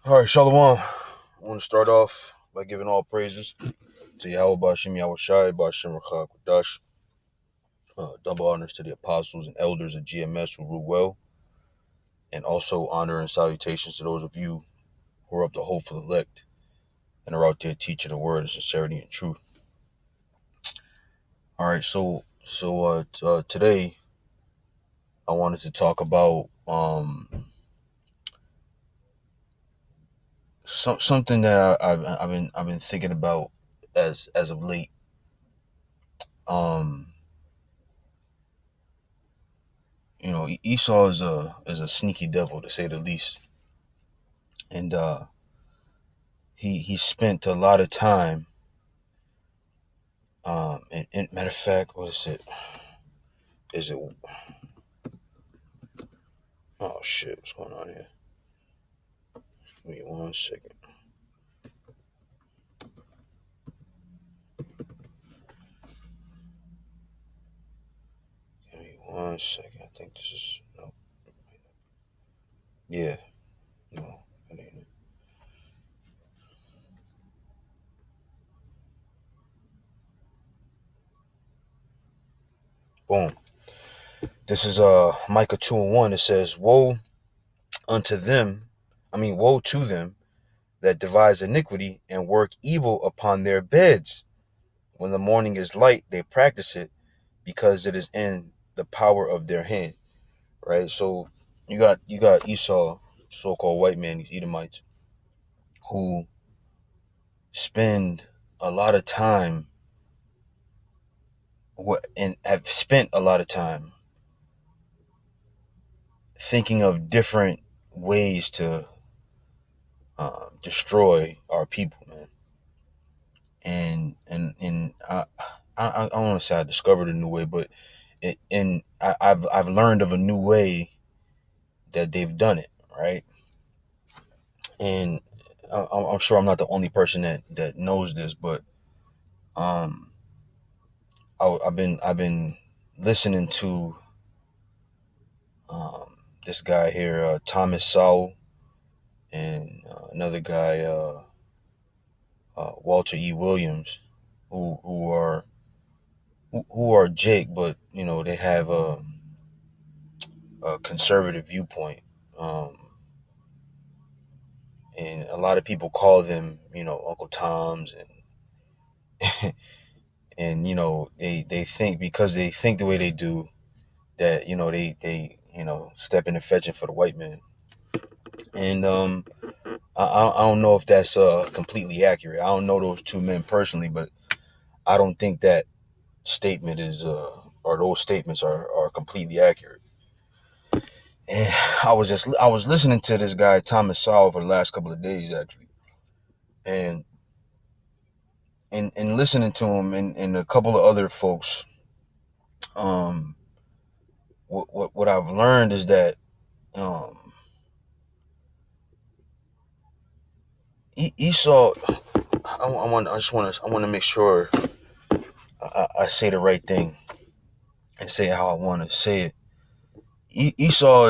All right, Shalom. I want to start off by giving all praises to Yahweh Bashim Yahushai Bashim Rachak Dash. Double honors to the apostles and elders of GMS who rule well, and also honor and salutations to those of you who are of the hopeful elect and are out there teaching the word of sincerity and truth. All right, so today I wanted to talk about something that I've been thinking about as of late. Um, Esau is a sneaky devil, to say the least, and he spent a lot of time. And matter of fact, what is it? Is it? Oh shit! What's going on here? Give me 1 second. Give me 1 second. I think this is no. Yeah, no, that ain't it. Boom. This is Micah 2:1. It says, unto them, woe to them that devise iniquity and work evil upon their beds. When the morning is light, they practice it because it is in the power of their hand. Right? So you got Esau, so-called white man, these Edomites, who spend a lot of time and have spent a lot of time thinking of different ways to destroy our people, man. And I don't want to say I discovered a new way, but I've learned of a new way that they've done it, right? And I'm sure I'm not the only person that knows this, but um, I've been listening to this guy here, Thomas Sowell, and another guy, Walter E. Williams, who are Jake, but they have a conservative viewpoint, um, and a lot of people call them, Uncle Toms, and they think because they think the way they do that they step in and fetching for the white man, and I don't know if that's completely accurate. I don't know those two men personally, but I don't think that statement is or those statements are completely accurate. And I was listening to this guy Thomas Sowell for the last couple of days actually, and listening to him and a couple of other folks. um what I've learned is that um Esau, I want to make sure I say the right thing and say it how I want to say it. Esau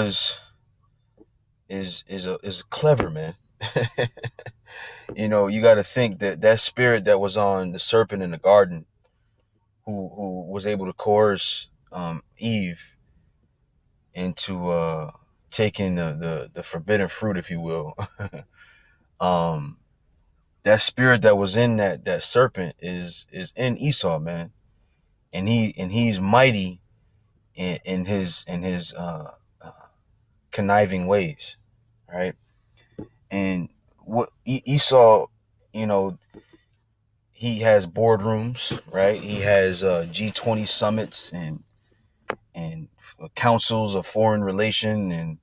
is clever, man. You got to think that spirit that was on the serpent in the garden, who was able to coerce Eve into taking the forbidden fruit, if you will. um, that spirit that was in that serpent is in Esau, man, and he's mighty in his conniving ways, right? And what Esau, you know, he has boardrooms, right? He has G20 summits and councils of foreign relation and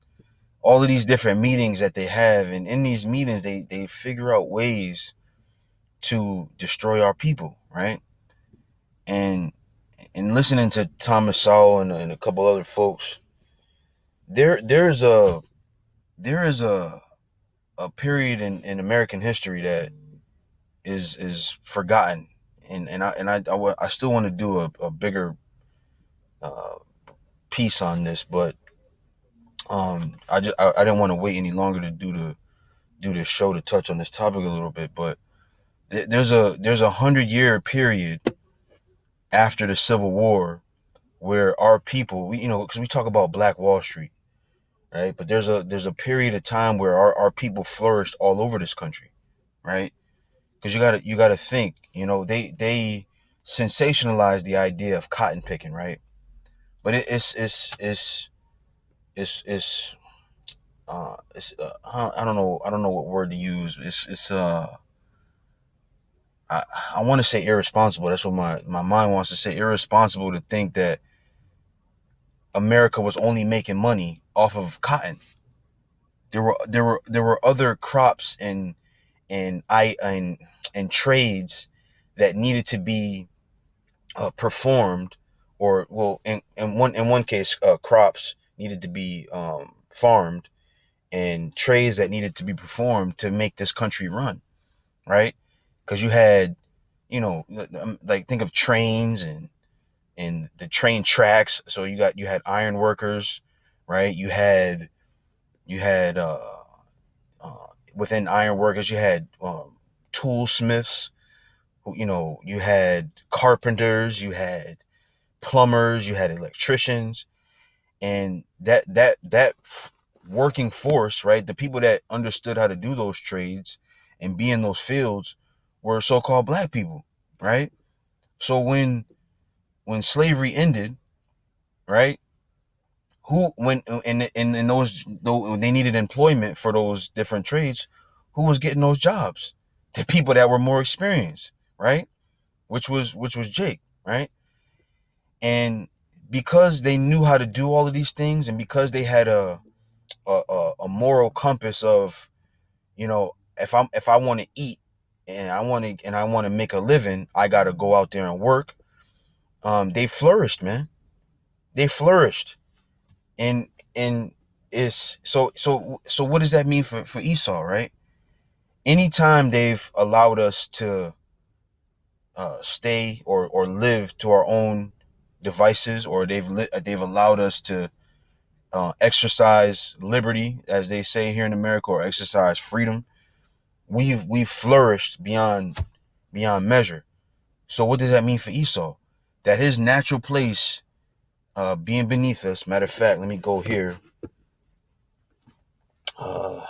all of these different meetings that they have, and in these meetings they figure out ways to destroy our people, right? And listening to Thomas Sowell and a couple other folks, there is a period in American history that is forgotten, and I still want to do a bigger uh, piece on this, but I didn't want to wait any longer to do do this show to touch on this topic a little bit, but there's a 100-year period after the Civil War where our people, because we talk about Black Wall Street, right? But there's a period of time where our people flourished all over this country, right? Because you gotta think, they sensationalized the idea of cotton picking, right? But I don't know what word to use. I want to say irresponsible. That's what my mind wants to say. Irresponsible to think that America was only making money off of cotton. There were other crops and trades that needed to be performed, or well, in one case, crops needed to be farmed, and trades that needed to be performed to make this country run, right? Because you had, like, think of trains and the train tracks. So you had iron workers, right? You had within iron workers, you had toolsmiths. You had carpenters, you had plumbers, you had electricians, and that working force, right? The people that understood how to do those trades and be in those fields were so-called black people, right? So when slavery ended, right? Who when and those though they needed employment for those different trades, who was getting those jobs? The people that were more experienced, right? Which was Jake, right? And because they knew how to do all of these things, and because they had a moral compass of, if I want to eat and I want to make a living, I got to go out there and work. They flourished, man. They flourished. And so what does that mean for Esau, right? Anytime they've allowed us to stay or live to our own devices, or they've allowed us to exercise liberty, as they say here in America, or exercise freedom, we've flourished beyond measure. So what does that mean for Esau? That his natural place, being beneath us. Matter of fact, let me go here. Uh,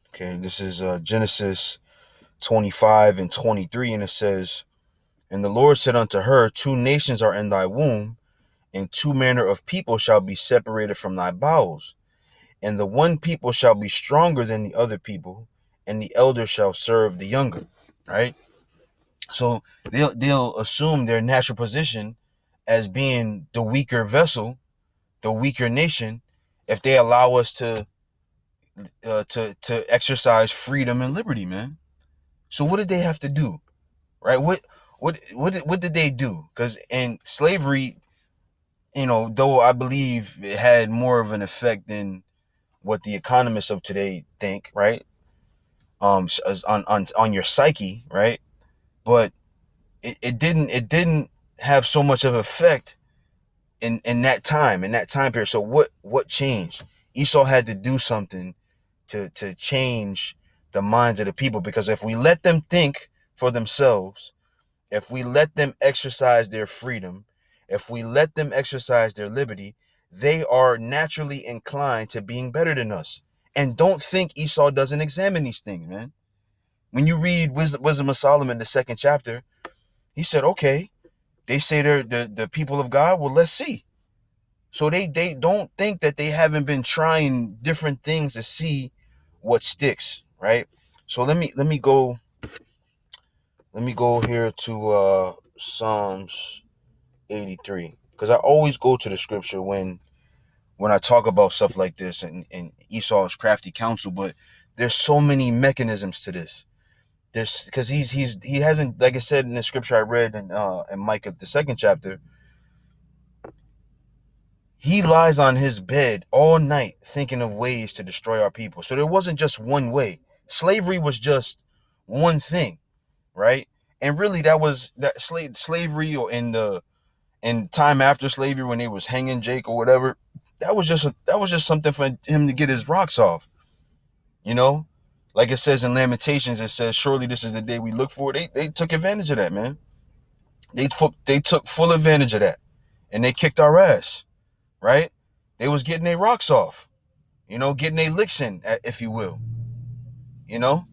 okay, this is Genesis 25 and 23, and it says, "And the Lord said unto her, Two nations are in thy womb, and two manner of people shall be separated from thy bowels. And the one people shall be stronger than the other people, and the elder shall serve the younger." Right? So they'll assume their natural position as being the weaker vessel, the weaker nation, if they allow us to exercise freedom and liberty, man. So what did they have to do, right? What did they do? Because in slavery, though I believe it had more of an effect than what the economists of today think, right? On your psyche, right? But it didn't have so much of effect in that time period. So what changed? Esau had to do something to change the minds of the people, because if we let them think for themselves, if we let them exercise their freedom, if we let them exercise their liberty, they are naturally inclined to being better than us. And don't think Esau doesn't examine these things, man. When you read Wisdom of Solomon, the second chapter, he said, okay, they say they're the people of God. Well, let's see. So they don't think that they haven't been trying different things to see what sticks, right? So let me go here to Psalms 83, because I always go to the scripture when I talk about stuff like this, and Esau's crafty counsel. But there's so many mechanisms to this. There's because he hasn't, like I said in the scripture I read in Micah, the second chapter. He lies on his bed all night thinking of ways to destroy our people. So there wasn't just one way. Slavery was just one thing, right? And really, that was that slavery, or in time after slavery when they was hanging Jake or whatever. That was just something for him to get his rocks off. You know, like it says in Lamentations, it says, "Surely this is the day we look for." They took advantage of that, man. They took full advantage of that, and they kicked our ass. Right? They was getting their rocks off. You know, getting their licks in, if you will. You know,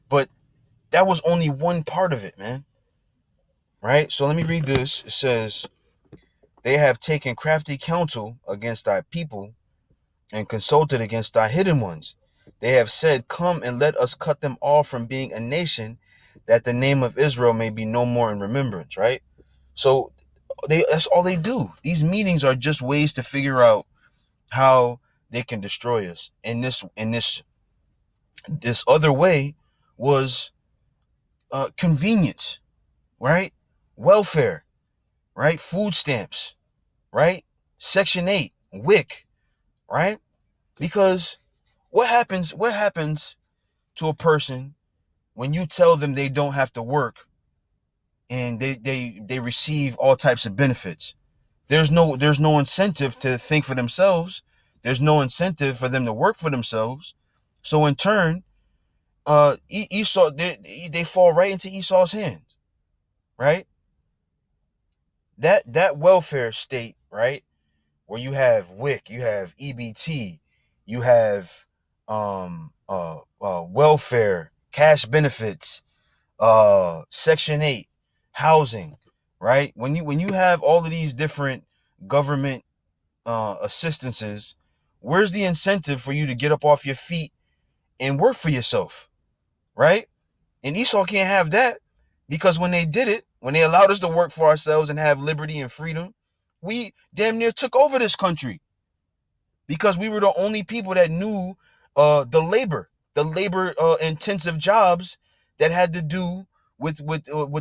but that was only one part of it, man. Right? So let me read this. It says, "They have taken crafty counsel against thy people and consulted against thy hidden ones. They have said, Come and let us cut them off from being a nation, that the name of Israel may be no more in remembrance." Right? So that's all they do. These meetings are just ways to figure out how they can destroy us. And this other way was convenience, right? Welfare, right? Food stamps, right? Section 8, WIC, right? Because what happens to a person when you tell them they don't have to work and they receive all types of benefits? There's no incentive to think for themselves. There's no incentive for them to work for themselves. So in turn, Esau, they fall right into Esau's hands, right? That welfare state, right, where you have WIC, you have EBT, you have welfare, cash benefits, Section 8, housing, right? When you have all of these different government assistances, where's the incentive for you to get up off your feet and work for yourself, right? And Esau can't have that, because when they did it, when they allowed us to work for ourselves and have liberty and freedom, we damn near took over this country, because we were the only people that knew the labor intensive jobs that had to do with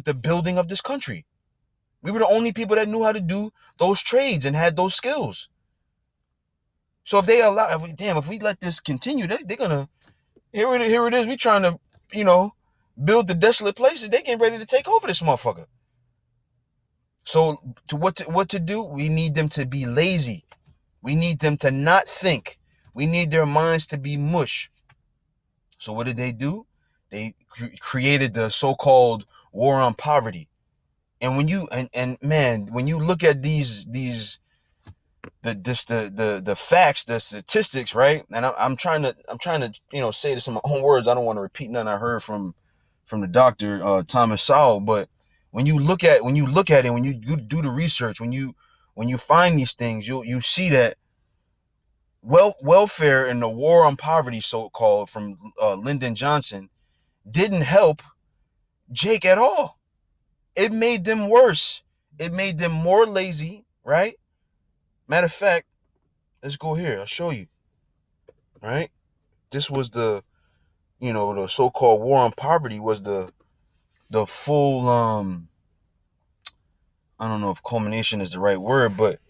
the building of this country. We were the only people that knew how to do those trades and had those skills. So if we let this continue, they're gonna, here it is. We trying to, you know, build the desolate places. They getting ready to take over this motherfucker. So what to do? We need them to be lazy. We need them to not think. We need their minds to be mush. So what did they do? They created the so-called war on poverty. And when you and man, when you look at the facts, the statistics, right? And I'm trying to say this in my own words. I don't want to repeat nothing I heard from the doctor Thomas Sowell. But when you look at it, when you do the research, when you find these things, you see that welfare and the war on poverty, so called, from Lyndon Johnson, didn't help Jake at all. It made them worse. It made them more lazy, right? Matter of fact, let's go here. I'll show you. Right? This was the so-called war on poverty was the full I don't know if culmination is the right word, but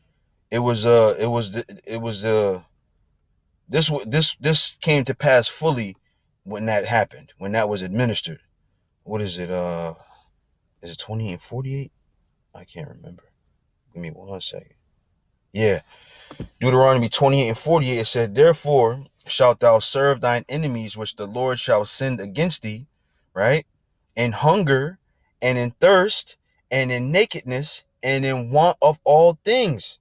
this came to pass fully when that happened, when that was administered. What is it? Is it 28 and 48? I can't remember. Give me 1 second. Yeah. Deuteronomy 28 and 48, it said, Therefore shalt thou serve thine enemies which the Lord shall send against thee, right? In hunger and in thirst and in nakedness and in want of all things.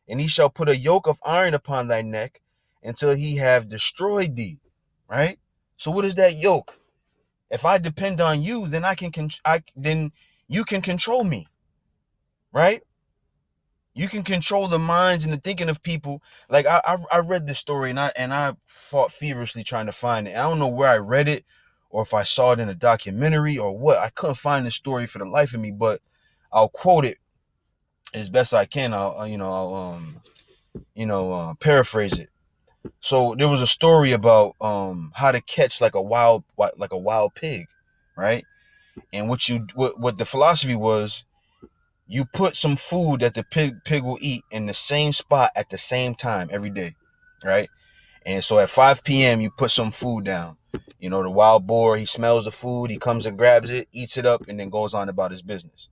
And he shall put a yoke of iron upon thy neck until he have destroyed thee, right? So what is that yoke? If I depend on you, then then you can control me, right? You can control the minds and the thinking of people. Like I read this story, and I fought feverishly trying to find it. I don't know where I read it, or if I saw it in a documentary or what. I couldn't find the story for the life of me, but I'll quote it as best I can. I'll paraphrase it. So there was a story about how to catch like a wild pig, right? And what the philosophy was, you put some food that the pig will eat in the same spot at the same time every day, right? And so at 5 p.m., you put some food down. The wild boar, he smells the food, he comes and grabs it, eats it up, and then goes on about his business.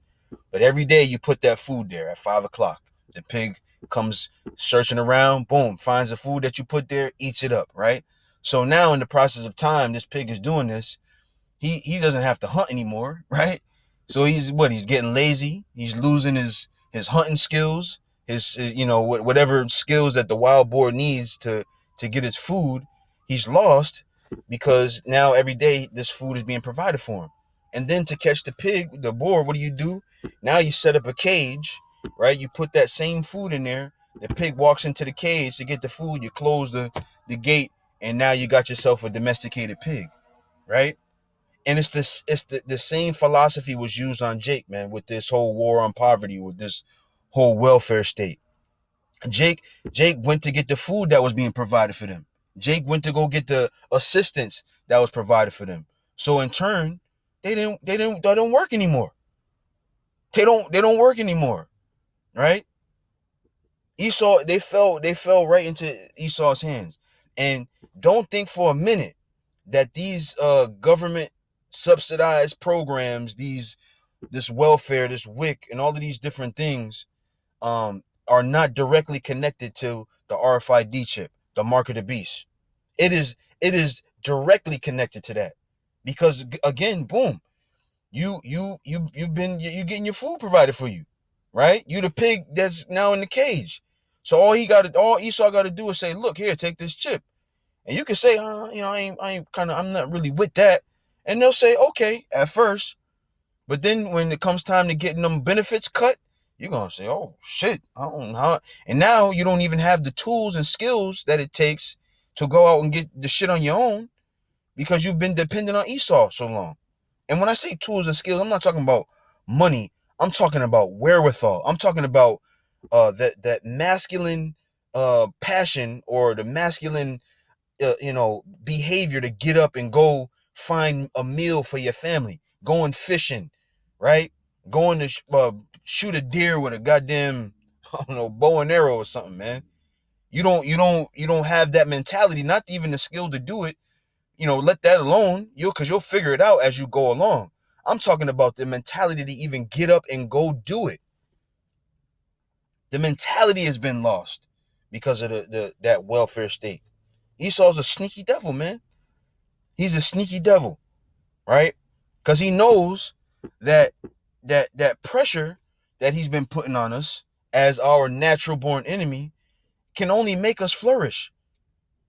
But every day you put that food there at 5 o'clock. The pig comes searching around, boom, finds the food that you put there, eats it up, right? So now in the process of time, this pig is doing this. He doesn't have to hunt anymore, right? So he's getting lazy. He's losing his hunting skills, his whatever skills that the wild boar needs to get its food. He's lost because now every day this food is being provided for him. And then to catch the boar, what do? Now you set up a cage, right? You put that same food in there. The pig walks into the cage to get the food. You close the gate, and now you got yourself a domesticated pig, right? And it's the same philosophy was used on Jake, man, with this whole war on poverty, with this whole welfare state. Jake Jake went to get the food that was being provided for them. Jake went to go get the assistance that was provided for them. So in turn, they don't work anymore. They don't work anymore, right? Esau, they fell right into Esau's hands. And don't think for a minute that these government subsidized programs, this welfare, this WIC, and all of these different things are not directly connected to the RFID chip, the mark of the beast. It is directly connected to that, because again, boom, you're getting your food provided for you, right? You the pig that's now in the cage. So all Esau got to do is say, look here, take this chip. And you can say, I'm not really with that. And they'll say, okay, at first. But then when it comes time to getting them benefits cut, you're going to say, oh, shit, I don't know how. And now you don't even have the tools and skills that it takes to go out and get the shit on your own, because you've been dependent on Esau so long. And when I say tools and skills, I'm not talking about money. I'm talking about wherewithal. I'm talking about that masculine passion, or the masculine behavior to get up and go find a meal for your family, going fishing, right? Going to shoot a deer with a goddamn, I don't know, bow and arrow or something, man. You don't have that mentality, not even the skill to do it. Let that alone, because you'll figure it out as you go along. I'm talking about the mentality to even get up and go do it. The mentality has been lost because of that welfare state. Esau's a sneaky devil, man. He's a sneaky devil, right? Because he knows that that pressure that he's been putting on us as our natural born enemy can only make us flourish.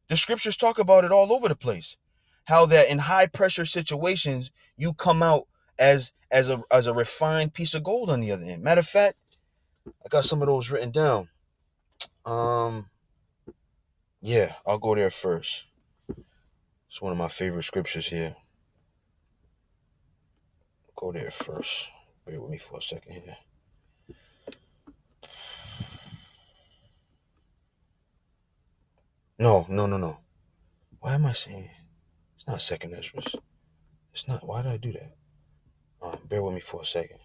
The scriptures talk about it all over the place. How that in high pressure situations you come out as a refined piece of gold on the other end. Matter of fact, I got some of those written down. Yeah, I'll go there first. It's one of my favorite scriptures here. Go there first. Bear with me for a second here. No. Why am I saying it's not second Ezra? It's not. Why did I do that? Bear with me for a second.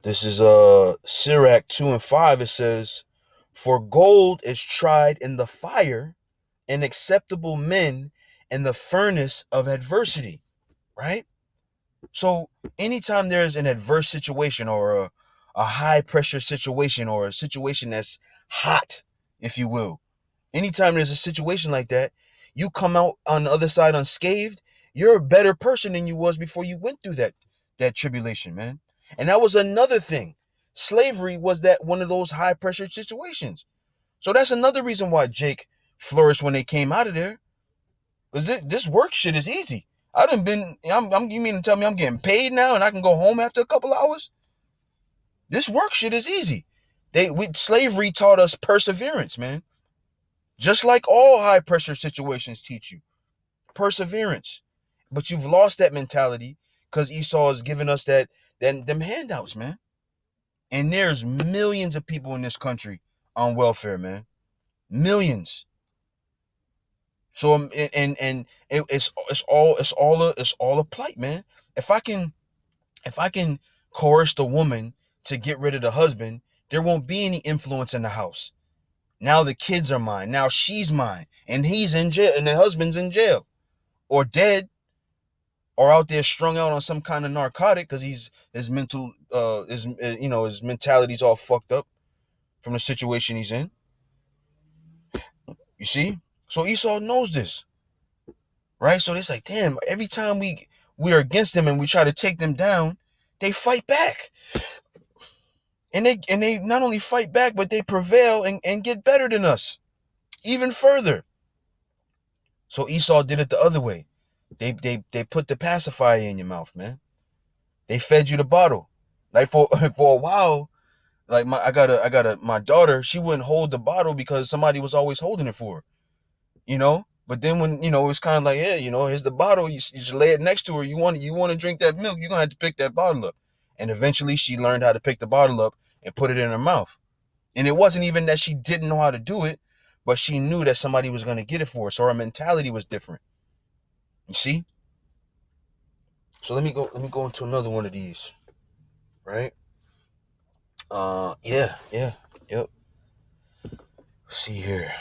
This is Sirach 2:5. It says, "For gold is tried in the fire, and acceptable men in the furnace of adversity." Right? So anytime there's an adverse situation, or a high pressure situation, or a situation that's hot, if you will, anytime there's a situation like that, you come out on the other side unscathed. You're a better person than you was before you went through that tribulation, man. And that was another thing. Slavery was that one of those high pressure situations. So that's another reason why Jake flourished when they came out of there. Because this work shit is easy. I done been. You mean to tell me I'm getting paid now and I can go home after a couple hours? This work shit is easy. Slavery taught us perseverance, man. Just like all high pressure situations teach you perseverance. But you've lost that mentality because Esau has given us them handouts, man. And there's millions of people in this country on welfare, man. Millions. So it's all a plight, man. If I can coerce the woman to get rid of the husband, there won't be any influence in the house. Now the kids are mine. Now she's mine. And he's in jail, and the husband's in jail or dead or out there strung out on some kind of narcotic because his mental his mentality's all fucked up from the situation he's in. You see? So Esau knows this, right? So it's like, damn, every time we are against them and we try to take them down, they fight back. And they not only fight back, but they prevail and get better than us, even further. So Esau did it the other way. They put the pacifier in your mouth, man. They fed you the bottle. Like for for a while, like my daughter, she wouldn't hold the bottle because somebody was always holding it for her. But then when, it was kind of like, yeah, here's the bottle. You just lay it next to her. You want to drink that milk, you're going to have to pick that bottle up. And eventually she learned how to pick the bottle up and put it in her mouth. And it wasn't even that she didn't know how to do it, but she knew that somebody was going to get it for her. So her mentality was different. You see? So let me go into another one of these. Right? Yeah. Yep. Let's see here.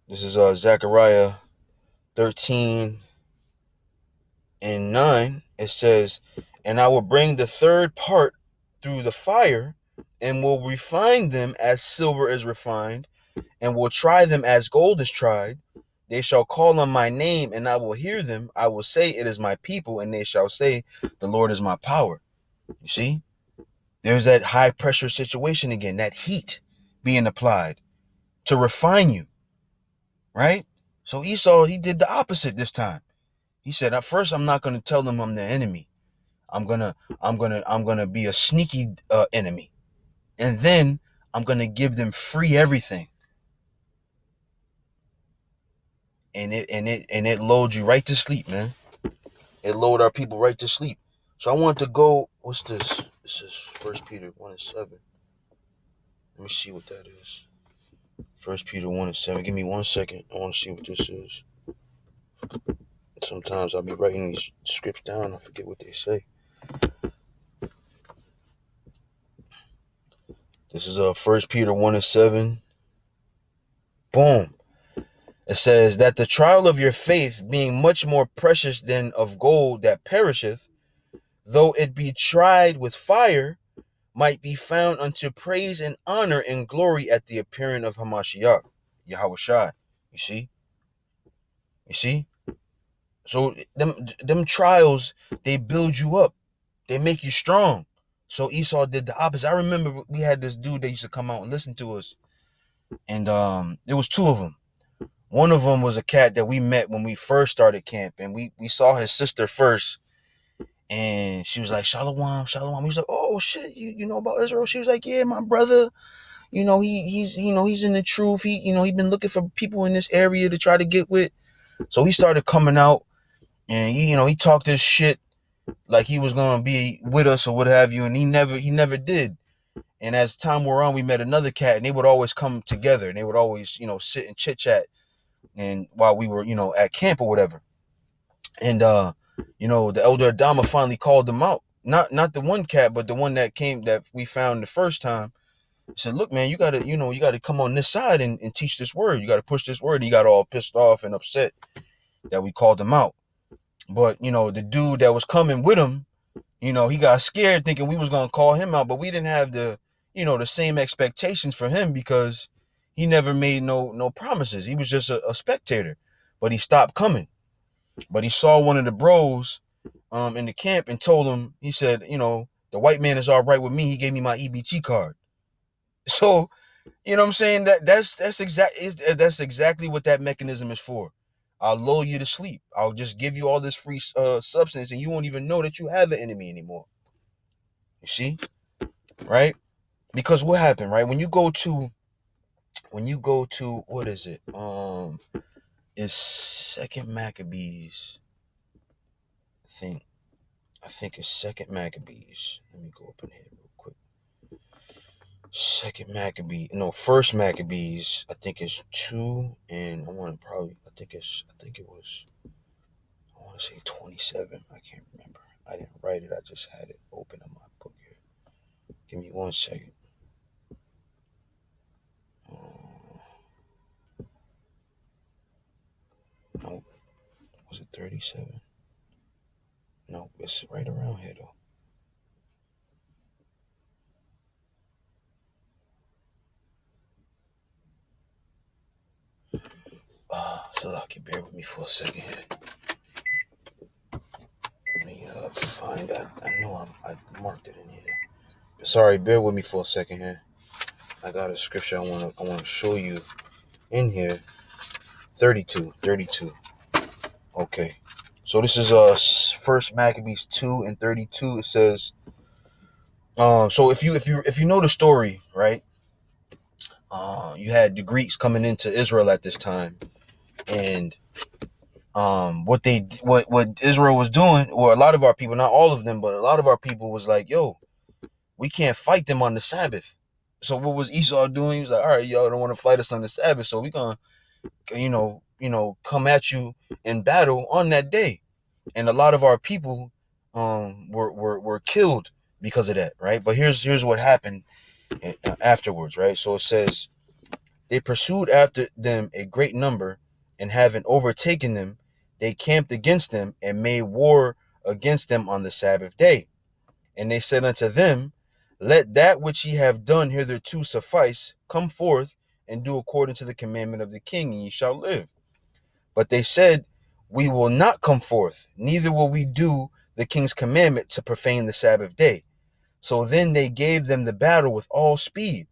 This is Zechariah 13 and 9. It says, "And I will bring the third part through the fire, and will refine them as silver is refined, and will try them as gold is tried. They shall call on my name, and I will hear them. I will say, it is my people, and they shall say, the Lord is my power." You see? There's that high pressure situation again, that heat being applied to refine you, right? So Esau, he did the opposite this time. He said, at first, I'm not going to tell them I'm the enemy. I'm gonna be a sneaky enemy, and then I'm gonna give them free everything, and it loads you right to sleep, man. It load our people right to sleep. So I want to go. What's this? This is First Peter 1:7. Let me see what that is. First Peter 1:7. Give me 1 second. I want to see what this is. Sometimes I'll be writing these scripts down. I forget what they say. This is First Peter 1:7. Boom. It says that the trial of your faith, being much more precious than of gold that perisheth, though it be tried with fire, might be found unto praise and honor and glory at the appearing of Hamashiach, Yahushua. You see? You see? So them trials, they build you up. They make you strong. So Esau did the opposite. I remember we had this dude that used to come out and listen to us. And there was two of them. One of them was a cat that we met when we first started camp. And we saw his sister first. And she was like, Shalom, Shalom. He was like, oh shit, you know about Israel? She was like, yeah, my brother. He's in the truth. He been looking for people in this area to try to get with. So he started coming out, and he talked this shit like he was gonna be with us or what have you, and he never did. And as time wore on, we met another cat, and they would always come together, and they would always sit and chit chat, and while we were at camp or whatever. And the elder Adama finally called them out. Not the one cat, but the one that we found the first time. He said, look, man, you gotta come on this side and teach this word. You gotta push this word. And he got all pissed off and upset that we called him out. But, the dude that was coming with him, he got scared thinking we was gonna call him out, but we didn't have the same expectations for him because he never made no promises. He was just a spectator. But he stopped coming. But he saw one of the bros in the camp and told him, he said, the white man is all right with me. He gave me my EBT card. So, what I'm saying? That's exactly what that mechanism is for. I'll lull you to sleep. I'll just give you all this free substance, and you won't even know that you have an enemy anymore. You see, right? Because what happened, right? When you go to what is it? It's Second Maccabees. I think it's Second Maccabees. Let me go up in here real quick. Second Maccabee, no, first Maccabees, I think it's 2, and I think it was, I want to say 27. I can't remember. I didn't write it. I just had it open on my book here. Give me 1 second. Uh, no, was it 37? No, it's right around here though. So I can bear with me for a second here. Let me find that. I know I marked it in here. Sorry, bear with me for a second here. I got a scripture I want to show you in here. 32, 32. Okay. So this is First Maccabees 2 and 32. It says, so if you know the story, right? You had the Greeks coming into Israel at this time, and what Israel was doing, or a lot of our people, not all of them, but a lot of our people was like, yo, we can't fight them on the Sabbath. So what was Esau doing? He was like, all right, y'all don't want to fight us on the Sabbath, so we gonna, come at you in battle on that day. And a lot of our people were killed because of that, right? But here's what happened afterwards, right? So it says, they pursued after them a great number, and having overtaken them, they camped against them and made war against them on the Sabbath day. And they said unto them, let that which ye have done hitherto suffice. Come forth and do according to the commandment of the king, and ye shall live. But they said, we will not come forth, neither will we do the king's commandment to profane the Sabbath day. So then they gave them the battle with all speed.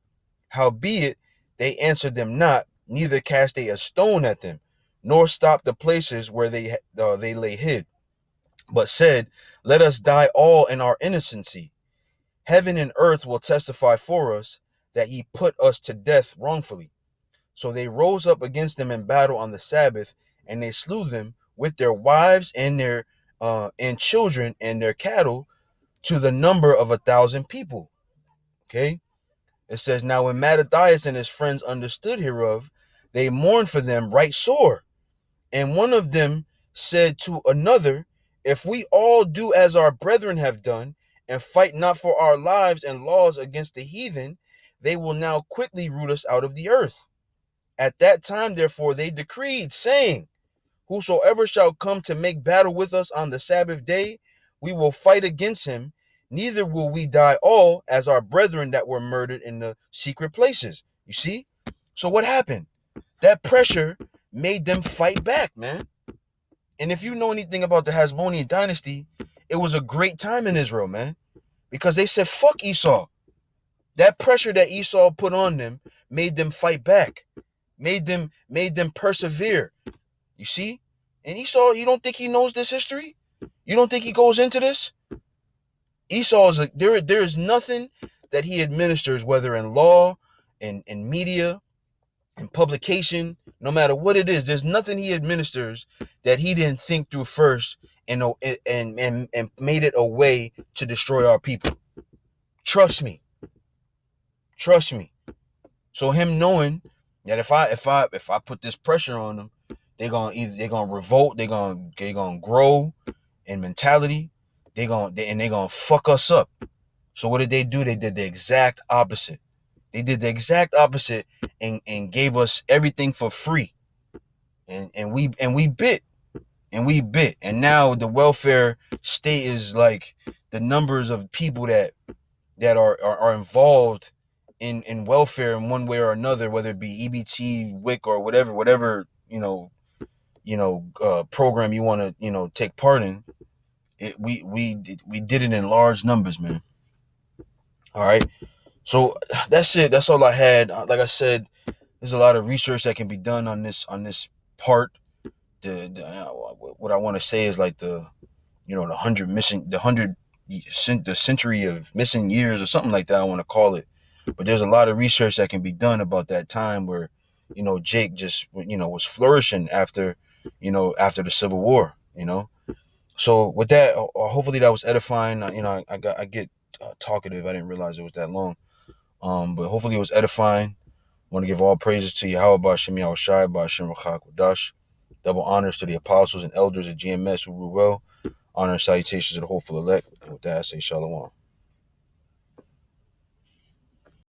Howbeit, they answered them not, neither cast they a stone at them, nor stopped the places where they lay hid, but said, let us die all in our innocency. Heaven and earth will testify for us that ye put us to death wrongfully. So they rose up against them in battle on the Sabbath, and they slew them with their wives and their and children and their cattle, to the number of 1,000 people. Okay. It says, now when Mattathias and his friends understood hereof, they mourned for them right sore. And one of them said to another, if we all do as our brethren have done, and fight not for our lives and laws against the heathen, they will now quickly root us out of the earth. At that time, therefore, they decreed, saying, whosoever shall come to make battle with us on the Sabbath day, we will fight against him, neither will we die all as our brethren that were murdered in the secret places. You see? So what happened? That pressure made them fight back, man. And if you know anything about the Hasmonean dynasty, it was a great time in Israel, man, because they said, fuck Esau. That pressure that Esau put on them made them fight back, made them persevere. You see? And Esau, you don't think he knows this history? You don't think he goes into this? Esau is there is nothing that he administers, whether in law, in media, in publication, no matter what it is, there's nothing he administers that he didn't think through first, and made it a way to destroy our people. Trust me. Trust me. So him knowing that if I put this pressure on them, they're gonna revolt, they're gonna grow in mentality, they're gonna fuck us up. So what did they do? They did the exact opposite. They did the exact opposite, and gave us everything for free. And we bit. And now the welfare state is like the numbers of people that are involved in welfare in one way or another, whether it be EBT, WIC, or whatever program you want to take part in. We did it in large numbers, man. All right, so that's it. That's all I had. Like I said, there's a lot of research that can be done on this part. What I want to say is like the century of missing years or something like that, I want to call it. But there's a lot of research that can be done about that time where Jake just was flourishing after the Civil War. So with that, hopefully that was edifying. I get talkative. I didn't realize it was that long. But hopefully it was edifying. I want to give all praises to Yahweh Ba'Shem Yahushai Ba'Shem Rachak Wadash. Double honors to the apostles and elders of GMS who rule well. Honor and salutations to the hopeful elect. And with that, I say shalom.